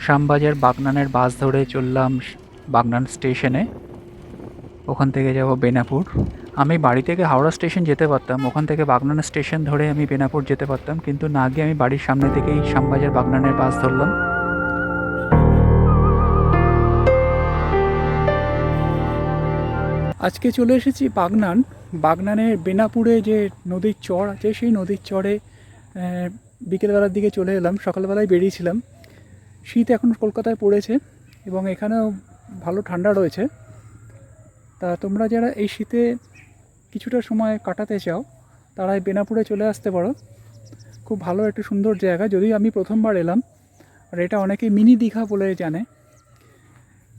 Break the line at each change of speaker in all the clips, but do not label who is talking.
শ্যামবাজার বাগনানের বাস ধরে চললাম বাগনান স্টেশনে। ওখান থেকে যাব বেনাপুর। আমি বাড়ি থেকে হাওড়া স্টেশন যেতে পারতাম, ওখান থেকে বাগনান স্টেশন ধরে আমি বেনাপুর যেতে পারতাম, কিন্তু না গিয়ে আমি বাড়ির সামনে থেকেই শ্যামবাজার বাগনানের বাস ধরলাম। আজকে চলে এসেছি বাগনানের বেনাপুরে যে নদীর চর আছে, সেই নদীর চরে বিকেলবেলার দিকে চলে এলাম। সকালবেলায় বেরিয়েছিলাম। শীত এখন কলকাতায় পড়েছে এবং এখানেও ভালো ঠান্ডা রয়েছে। তা তোমরা যারা এই শীতে কিছুটা সময় কাটাতে চাও তারা এই বেনাপুরে চলে আসতে পারো। খুব ভালো একটা সুন্দর জায়গা, যদিও আমি প্রথমবার এলাম। আর এটা অনেকেই মিনি দীঘা বলে জানে,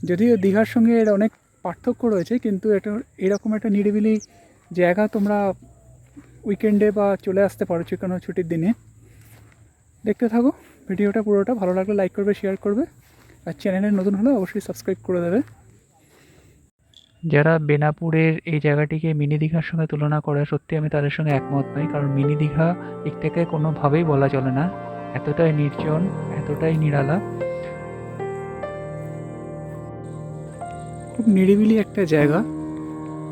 যদিও দীঘার সঙ্গে এর অনেক পার্থক্য রয়েছে, কিন্তু এটা এরকম একটা নিরিবিলি জায়গা তোমরা উইকেন্ডে বা চলে আসতে পারো যে কোনো ছুটির দিনে। দেখতে থাকো ভিডিওটা পুরোটা। ভালো লাগলে লাইক করবে, শেয়ার করবে, আর চ্যানেলে নতুন হলে অবশ্যই সাবস্ক্রাইব করে দেবে। যারা বেনাপুরের এই জায়গাটিকে মিনি দীঘার সঙ্গে তুলনা করে, সত্যি আমি তাদের সঙ্গে একমত নই। কারণ মিনি দীঘা এটাকে কোনোভাবেই বলা চলে না। এতটাই নির্জন, এতটাই নিরালা, খুব নিরিবিলি একটা জায়গা,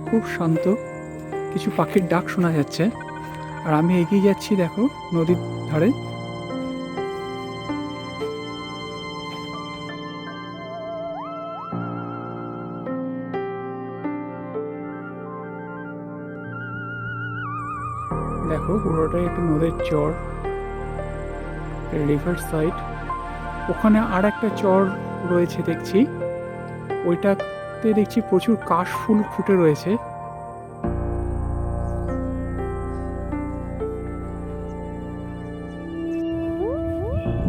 খুব শান্ত। কিছু পাখির ডাক শোনা যাচ্ছে। আর আমি এগিয়ে যাচ্ছি দেখো নদীর ধারে। দেখো পুরোটাই একটা নদীর চর, রিভার সাইড। ওখানে আর একটা চর রয়েছে দেখছি, ওইটাতে দেখছি প্রচুর কাশফুল ফুটে রয়েছে।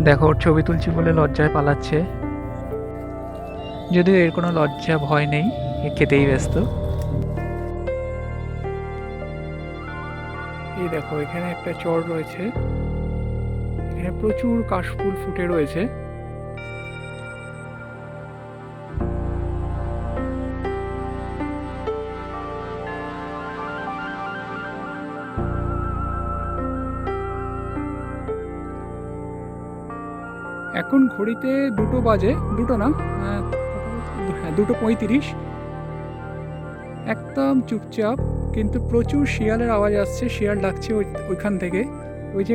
দেখো ওর ছবি তুলছি বলে লজ্জায় পালাচ্ছে, যদিও এর কোনো লজ্জা ভয় নেই, এ খেতেই ব্যস্ত। এই দেখো এখানে একটা চর রয়েছে, এখানে প্রচুর কাশফুল ফুটে রয়েছে। এখন ঘড়িতে 2টো বাজে, 2টো না, হ্যাঁ 2:35। একদম চুপচাপ, কিন্তু প্রচুর শিয়ালের আওয়াজ আসছে। শিয়াল ডাকছে ওইখান থেকে। ওই যে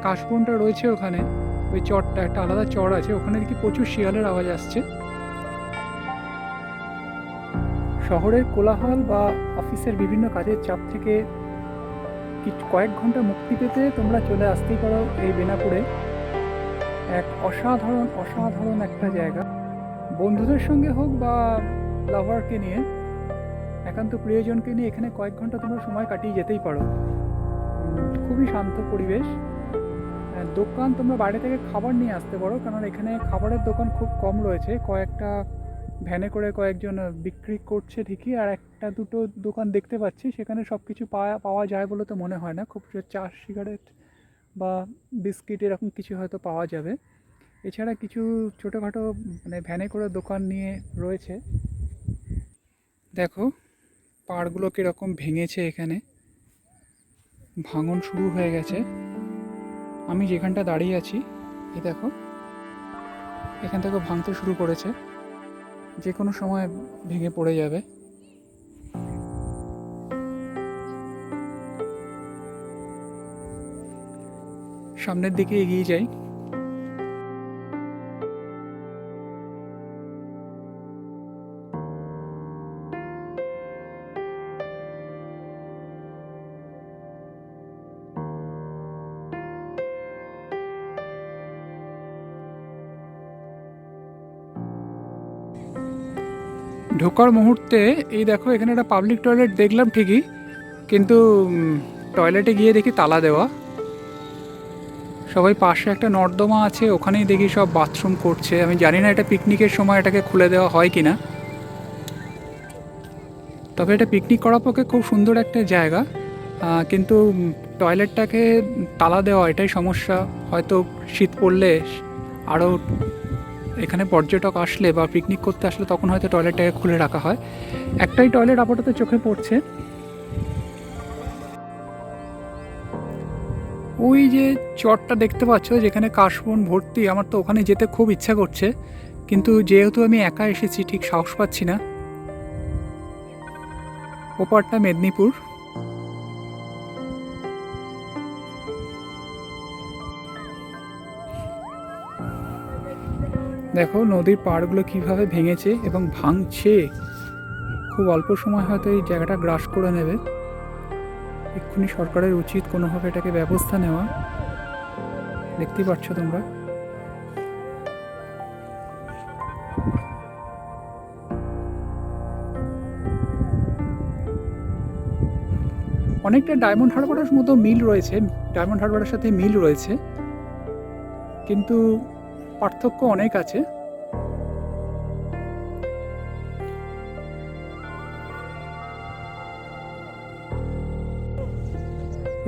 কাশবনটা রয়েছে ওখানে, ওই চরটা একটা আলাদা চর আছে, ওখানে দেখি প্রচুর শিয়ালের আওয়াজ আসছে। শহরের কোলাহল বা অফিসের বিভিন্ন কাজের চাপ থেকে কয়েক ঘন্টা মুক্তি পেতে তোমরা চলে আসতেই পারো এই বেনাপুরে। এক অসাধারণ একটা জায়গা। বন্ধুদের সঙ্গে হোক বা লাভারকে নিয়ে, একান্ত প্রিয়জনকে নিয়ে এখানে কয়েক ঘন্টা তোমরা সময় কাটিয়ে যেতেই পারো। খুবই শান্ত পরিবেশ। দোকান তোমরা বাইরে থেকে খাবার নিয়ে আসতে পারো, কারণ এখানে খাবারের দোকান খুব কম রয়েছে। কয়েকটা ভ্যানে করে কয়েকজন বিক্রি করছে ঠিকই, আর একটা দুটো দোকান দেখতে পাচ্ছি, সেখানে সব কিছু পাওয়া যায় বলে তো মনে হয় না। খুব চা সিগারেট বা বিস্কিট এরকম কিছু হয়তো পাওয়া যাবে। এছাড়া কিছু ছোটোখাটো ভ্যানে করে দোকান নিয়ে রয়েছে। দেখো পাড়গুলো কীরকম ভেঙেছে, এখানে ভাঙন শুরু হয়ে গেছে। আমি যেখানটা দাঁড়িয়ে আছি, এই দেখো এখান থেকে ভাঙতে শুরু করেছে, যে কোনো সময় ভেঙে পড়ে যাবে। সামনের দিকে এগিয়ে যাই। ঢোকার মুহূর্তে এই দেখো এখানে একটা পাবলিক টয়লেট দেখলাম ঠিকই, কিন্তু টয়লেটে গিয়ে দেখি তালা দেওয়া। সবাই পাশে একটা নর্দমা আছে, ওখানেই দেখি সব বাথরুম করছে। আমি জানি না এটা পিকনিকের সময় এটাকে খুলে দেওয়া হয় কি না, তবে এটা পিকনিক করার পক্ষে খুব সুন্দর একটা জায়গা। কিন্তু টয়লেটটাকে তালা দেওয়া এটাই সমস্যা। হয়তো শীত পড়লে আরও এখানে পর্যটক আসলে বা পিকনিক করতে আসলে তখন হয়তো টয়লেটটাকে খুলে রাখা হয়। একটাই টয়লেট আপাতত চোখে পড়ছে। ওই যে চরটা দেখতে পাচ্ছ যেখানে কাশবন ভর্তি, আমার তো ওখানে যেতে খুব ইচ্ছা করছে, কিন্তু যেহেতু আমি একা এসেছি ঠিক সাহস পাচ্ছি না। ওপারটা মেদিনীপুর। দেখো নদীর পাড়গুলো কিভাবে ভেঙেছে এবং ভাঙছে। খুব অল্প সময় হয়তো এই জায়গাটা গ্রাস করে নেবে। এক্ষুনি সরকারের উচিত কোনোভাবে এটাকে ব্যবস্থা নেওয়া। দেখতেই পাচ্ছ তোমরা। অনেকটা ডায়মন্ড হারবারের মতো মিল রয়েছে, ডায়মন্ড হারবারের সাথে মিল রয়েছে, কিন্তু পার্থক্য অনেক আছে।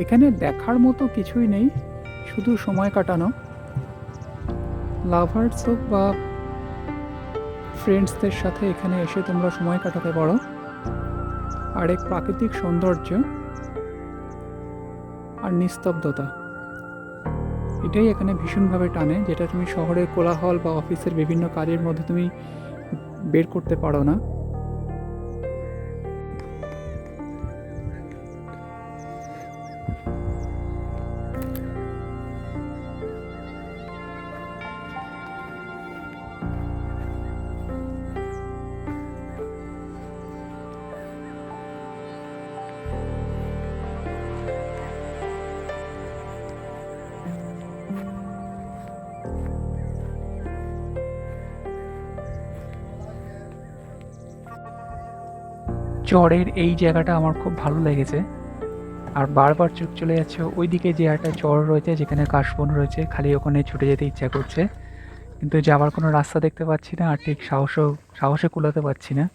এখানে দেখার মতো কিছুই নেই, শুধু সময় কাটানো। লাভার্স হোক বা ফ্রেন্ডসদের সাথে এখানে এসে তোমরা সময় কাটাতে পারো। আর এক প্রাকৃতিক সৌন্দর্য আর নিস্তব্ধতা, এটাই এখানে ভীষণভাবে টানে, যেটা তুমি শহরের কোলাহল বা অফিসের বিভিন্ন কাজের মধ্যে তুমি বের করতে পারো না। চরের এই জায়গাটা আমার খুব ভালো লেগেছে, আর বারবার চোখ চলে যাচ্ছে ওইদিকে যে একটা চর রয়েছে যেখানে কাশবন রয়েছে, খালি ওখানে ছুটে যেতে ইচ্ছা করছে, কিন্তু যাওয়ার কোনো রাস্তা দেখতে পাচ্ছি না, আর ঠিক সাহসে কুলাতে পারছি না।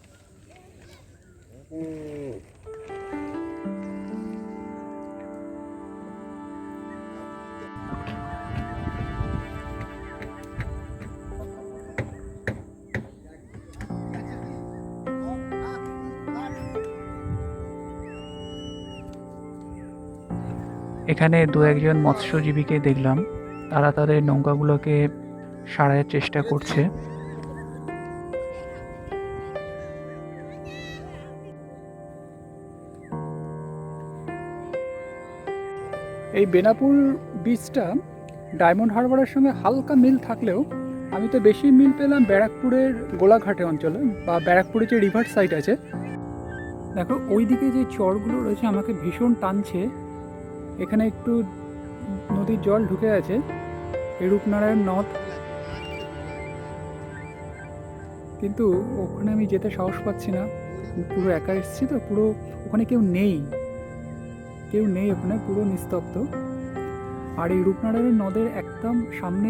এখানে দু একজন মৎস্যজীবীকে দেখলাম, তারা তাদের নৌকাগুলোকে সারাইয়ের চেষ্টা করছে। এই বেনাপুর বিচটা ডায়মন্ড হারবারের সঙ্গে হালকা মিল থাকলেও আমি তো বেশি মিল পেলাম ব্যারাকপুরের গোলাঘাটে অঞ্চলে, বা ব্যারাকপুরে যে রিভার সাইড আছে। দেখো ওইদিকে যে চরগুলো রয়েছে আমাকে ভীষণ টানছে। এখানে একটু নদীর জল ঢুকে আছে, এই রূপনারায়ণ নদ, কিন্তু ওখানে আমি যেতে সাহস পাচ্ছি না। পুরো একা এসেছি তো, পুরো ওখানে কেউ নেই ওখানে, পুরো নিস্তব্ধ। আর এই রূপনারায়ণ নদের একদম সামনে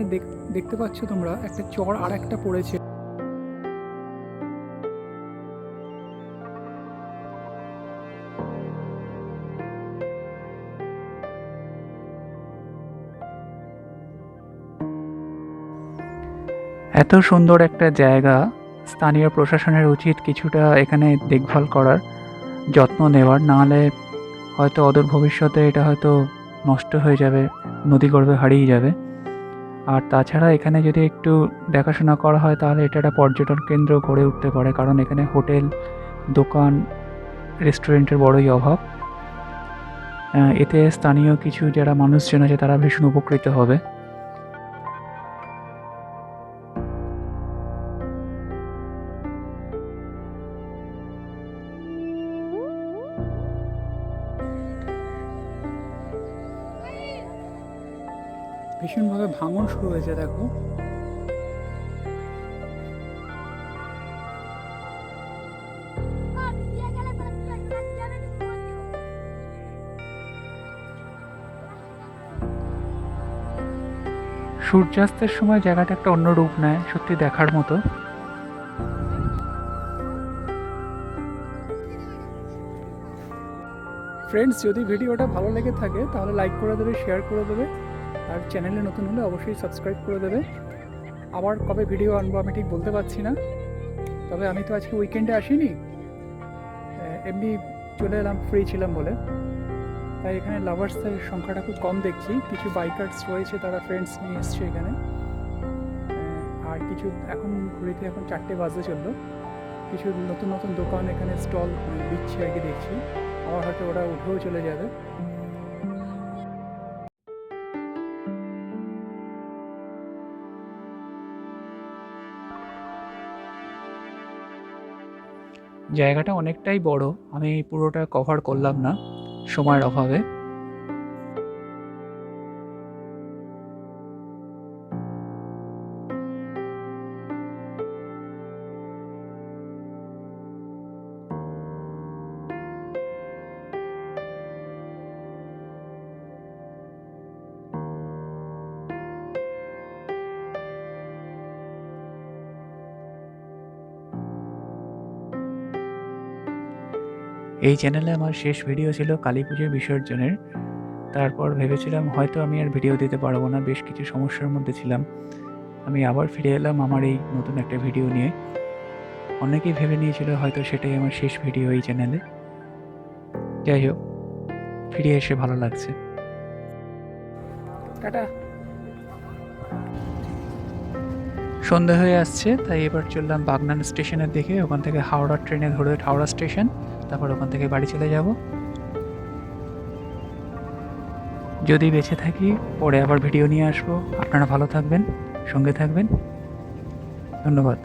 দেখতে পাচ্ছ তোমরা একটা চর আর একটা পড়েছে। এত সুন্দর একটা জায়গা, স্থানীয় প্রশাসনের উচিত কিছুটা এখানে দেখভাল করার, যত্ন নেওয়ার, নাহলে হয়তো অদূর ভবিষ্যতে এটা হয়তো নষ্ট হয়ে যাবে, নদীগর্ভে হারিয়ে যাবে। আর তাছাড়া এখানে যদি একটু দেখাশোনা করা হয় তাহলে এটা একটা পর্যটন কেন্দ্র গড়ে উঠতে পারে, কারণ এখানে হোটেল, দোকান, রেস্টুরেন্টের বড়ই অভাব। এতে স্থানীয় কিছু যারা মানুষজন আছে তারা ভীষণ উপকৃত হবে। ভীষণভাবে ভাঙন শুরু হয়েছে দেখো। সূর্যাস্তের সময় জায়গাটা একটা অন্য রূপ নেয়, সত্যি দেখার মতো। ফ্রেন্ডস, যদি ভিডিওটা ভালো লেগে থাকে তাহলে লাইক করে দেবে, শেয়ার করে দেবে, আর চ্যানেলে নতুন হলে অবশ্যই সাবস্ক্রাইব করে দেবে। আবার কবে ভিডিও আনবো আমি ঠিক বলতে পারছি না, তবে আমি তো আজকে উইকেন্ডে আসিনি, এমনি চলে এলাম, ফ্রি ছিলাম বলে। তাই এখানে লাভার্সের সংখ্যাটা খুব কম দেখছি। কিছু বাইকার্স রয়েছে, তারা ফ্রেন্ডস নিয়ে এসছে এখানে। আর কিছু এখন ঘুরিতে এখন 4টে বাজে চললো। কিছু নতুন নতুন দোকান এখানে স্টল দিচ্ছে আর কি দেখছি। আবার হয়তো ওরা উঠেও চলে যাবে। জায়গাটা অনেকটাই বড়, আমি পুরোটা কভার করলাম না সময়ের অভাবে। এই চ্যানেলে আমার শেষ ভিডিও ছিল কালী পুজোর বিসর্জনের। তারপর ভেবেছিলাম হয়তো আমি আর ভিডিও দিতে পারবো না, বেশ কিছু সমস্যার মধ্যে ছিলাম। আমি আবার ফিরে এলাম আমার এই নতুন একটা ভিডিও নিয়ে। অনেকেই ভেবে নিয়েছিল হয়তো সেটাই আমার শেষ ভিডিও এই চ্যানেলে। যাই হোক, ফিরে এসে ভালো লাগছে। টাটা। সন্ধে হয়ে আসছে, তাই এবার চললাম বাগনান স্টেশনের দিকে। ওখান থেকে হাওড়া ট্রেনে ধরে হাওড়া স্টেশন, তারপর ওখান থেকে বাড়ি চলে যাব। যদি বেঁচে থাকি পরে আবার ভিডিও নিয়ে আসবো। আপনারা ভালো থাকবেন, সঙ্গে থাকবেন। ধন্যবাদ।